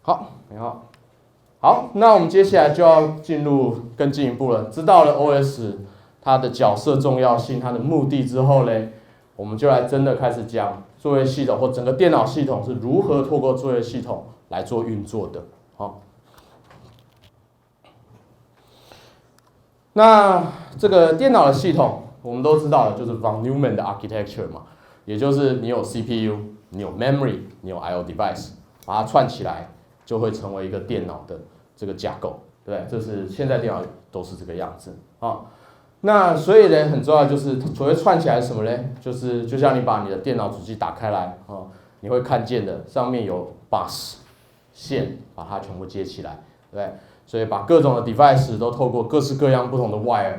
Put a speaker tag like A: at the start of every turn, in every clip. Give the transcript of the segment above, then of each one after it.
A: 好，你好，好，那我们接下来就要进入更进一步了。知道了 OS 它的角色重要性、它的目的之后嘞，我们就来真的开始讲作业系统或整个电脑系统是如何透过作业系统来做运作的。好，那这个电脑的系统我们都知道的，就是 von Neumann 的 architecture 嘛，也就是你有 CPU， 你有 memory， 你有 I/O device， 把它串起来。就会成为一个电脑的这个架构，对不对？这是现在电脑都是这个样子啊。那所以呢，很重要就是所谓串起来是什么呢？就是就像你把你的电脑主机打开来啊，你会看见的上面有 bus 线，把它全部接起来，对不对？所以把各种的 device 都透过各式各样不同的 wire，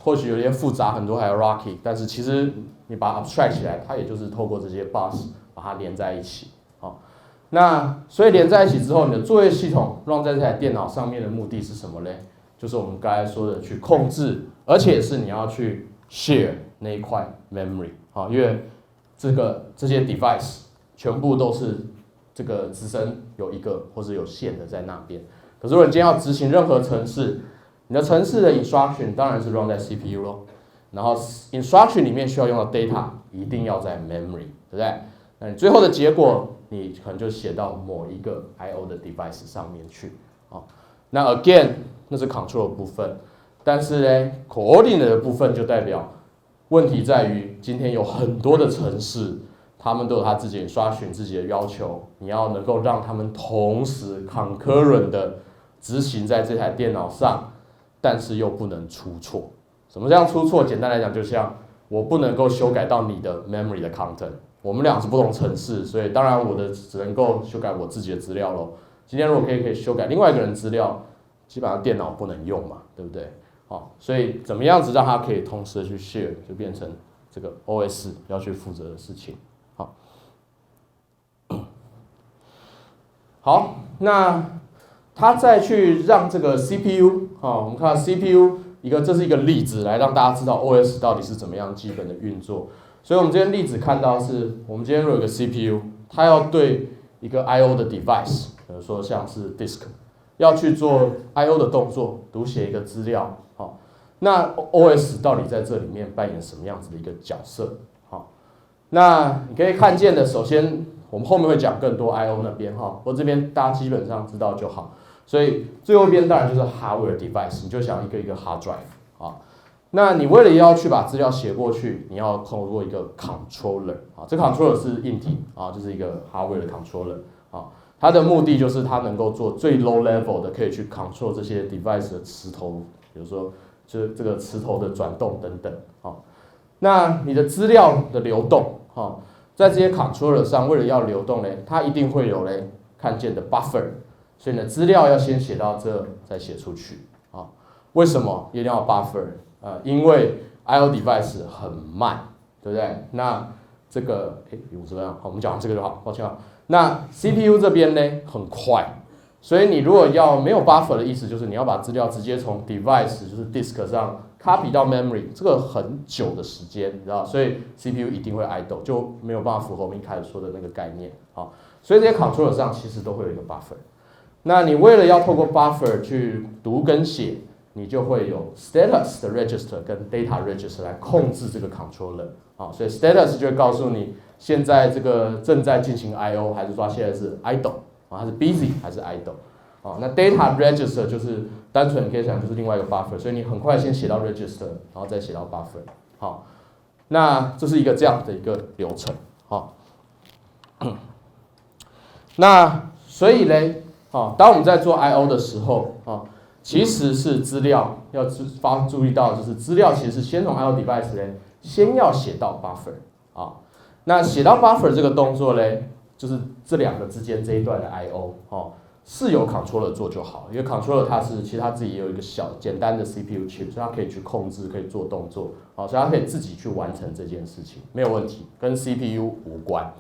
A: 或许有点复杂，很多hierarchy，但是其实你把它 abstract 起来，它也就是透过这些 bus 把它连在一起。那所以连在一起之后，你的作业系统让在这台电脑上面的目的是什么呢？就是我们刚才说的去控制，而且是你要去 share 那一块 memory 啊，因为这些 device 全部都是这个自身有一个或是有线的在那边。可是如果你今天要执行任何程式，你的程式的 instruction 当然是 run 在 CPU 咯，然后 instruction 里面需要用的 data 一定要在 memory， 对不对？那你最后的结果，你可能就写到某一个 I/O 的 device 上面去，那 again 那是 control 的部分，但是呢 coordinate 的部分就代表问题在于今天有很多的程式，他们都有他自己instruction自己的要求，你要能够让他们同时 concurrent 的执行在这台电脑上，但是又不能出错。什么叫出错？简单来讲，就像我不能够修改到你的 memory 的 content。我们俩是不同程式，所以当然我的只能够修改我自己的资料咯。今天如果可以修改另外一个人资料，基本上电脑不能用嘛，对不对？所以怎么样子让它可以同时的去 share， 就变成这个 OS 要去负责的事情。好，那它再去让这个 CPU， 我们看 CPU 这是一个例子，来让大家知道 OS 到底是怎么样基本的运作。所以我们今天例子看到是，我们今天如果有个 CPU， 它要对一个 I/O 的 device， 比如说像是 disk， 要去做 I/O 的动作，读写一个资料，那 OS 到底在这里面扮演什么样子的一个角色？那你可以看见的，首先我们后面会讲更多 I/O 那边我这边大家基本上知道就好。所以最后一边当然就是 hardware device， 你就想一个一个 hard drive 那你为了要去把资料写过去，你要透过一个 controller 这个 controller 是硬体就是一个 hardware 的 controller 它的目的就是它能够做最 low level 的，可以去 control 这些 device 的磁头，比如说就是这个磁头的转动等等那你的资料的流动在这些 controller 上，为了要流动呢，它一定会有看见的 buffer， 所以呢资料要先写到这，再写出去为什么一定要 buffer？因为 I/O device 很慢，对不对？那这个50分好，我们讲完这个就好，抱歉那 CPU 这边呢很快，所以你如果要没有 buffer 的意思，就是你要把资料直接从 device 就是 disk 上 copy 到 memory， 这个很久的时间，你知道，所以 CPU 一定会 idle， 就没有办法符合我们一开始说的那个概念所以这些 controller 上其实都会有一个 buffer。那你为了要透过 buffer 去读跟写，你就会有 status 的 register 跟 data register 来控制这个 controller 所以 status 就会告诉你现在这个正在进行 I/O， 还是说现在是 idle 它是 busy 还是 idle那 data register 就是单纯你可以想就是另外一个 buffer， 所以你很快先写到 register， 然后再写到 buffer 那这是一个这样的一个流程那所以呢当我们在做 I/O 的时候其实是资料要注意到，就是资料其实是先从 I/O device 先要写到 buffer 那写到 buffer 这个动作就是这两个之间这一段的 I/O 是由 controller 做就好，因为 controller 其实它自己也有一个简单的 CPU chip， 所以它可以去控制，可以做动作所以它可以自己去完成这件事情，没有问题，跟 CPU 无关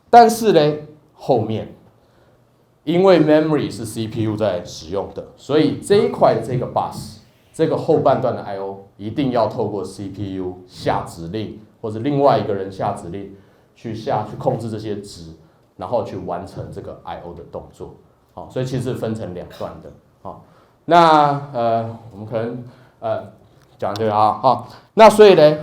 A: 但是后面因为 memory 是 CPU 在使用的，所以这一块这个 bus 这个后半段的 I/O 一定要透过 CPU 下指令，或者另外一个人下指令去控制这些值，然后去完成这个 I/O 的动作。好，所以其实分成两段的。好，那我们可能讲这个啊，好，那所以呢，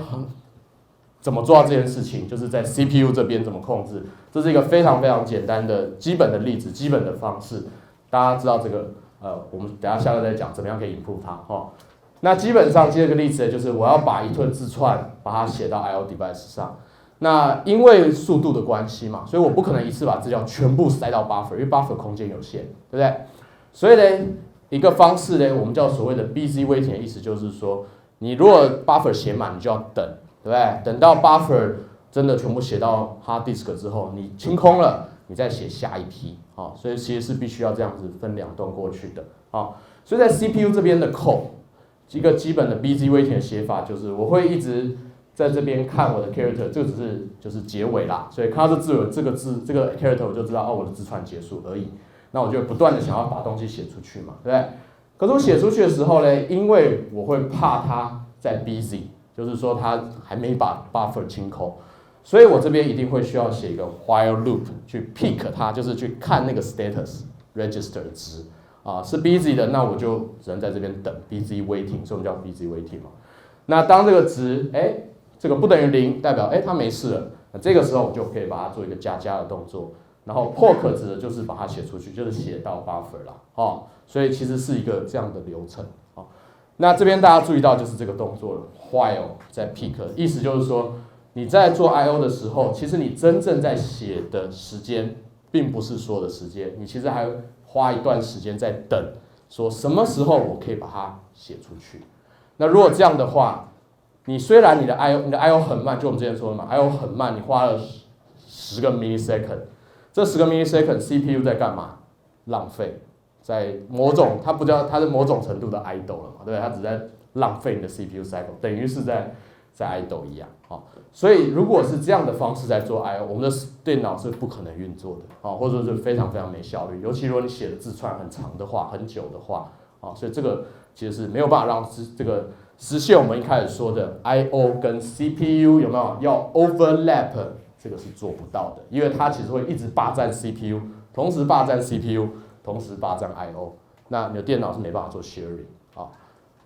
A: 怎么做到这件事情？就是在 CPU 这边怎么控制，这是一个非常非常简单的基本的例子，基本的方式。大家知道这个我们等一下下个再讲怎么样可以 improve 它哈。那基本上这个例子呢，就是我要把一段字串把它写到 I/O device 上。那因为速度的关系嘛，所以我不可能一次把资料全部塞到 buffer， 因为 buffer 空间有限，对不对？所以呢，一个方式呢，我们叫所谓的 busy waiting 的意思就是说，你如果 buffer 写满，你就要等，对不对？等到 buffer 真的全部写到 hard disk 之后，你清空了，你再写下一批，啊，所以其实是必须要这样子分两段过去的，啊，所以在 CPU 这边的 code， 一个基本的 busy waiting 的写法就是，我会一直在这边看我的 character， 这个只是就是结尾啦，所以看到这个 character 我就知道哦，我的字串结束而已。那我就不断的想要把东西写出去嘛，对不对？可是我写出去的时候呢，因为我会怕它在 busy， 就是说它还没把 buffer 清空，所以我这边一定会需要写一个 while loop 去 pick 它，就是去看那个 status register 的值啊，是 busy 的，那我就只能在这边等 busy waiting， 所以我们叫 busy waiting 嘛。那当这个值这个不等于0，代表它没事了，那这个时候我就可以把它做一个加的动作。然后 poke 指的就是把它写出去，就是写到 buffer 啦，哦，所以其实是一个这样的流程，哦。那这边大家注意到就是这个动作了 ，while 在 pick， 意思就是说你在做 I/O 的时候，其实你真正在写的时间，并不是所有的时间，你其实还花一段时间在等，说什么时候我可以把它写出去。那如果这样的话，你虽然你的 I/O 很慢，就我们之前说的嘛 ，I/O 很慢，你花了10个 millisecond。这10个 millisecond CPU 在干嘛？浪费，在它是某种程度的 idle 了嘛，对不对？它只在浪费你的 CPU cycle， 等于是在 idle 一样，哦。所以如果是这样的方式在做 I/O， 我们的电脑是不可能运作的，哦，或者是非常非常没效率。尤其如果你写的字串很长的话，很久的话，哦，所以这个其实是没有办法让这个实现我们一开始说的 I/O 跟 CPU 有没有要 overlap。这个是做不到的，因为它其实会一直霸占 CPU， 同时霸占 CPU， 同时霸占 I/O， 那你的电脑是没办法做 sharing。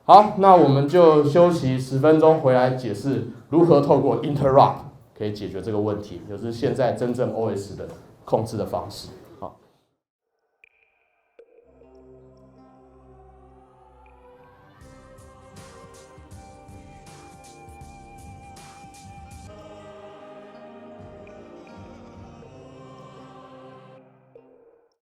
A: 好，那我们就休息10分钟，回来解释如何透过 interrupt 可以解决这个问题，就是现在真正 OS 的控制的方式。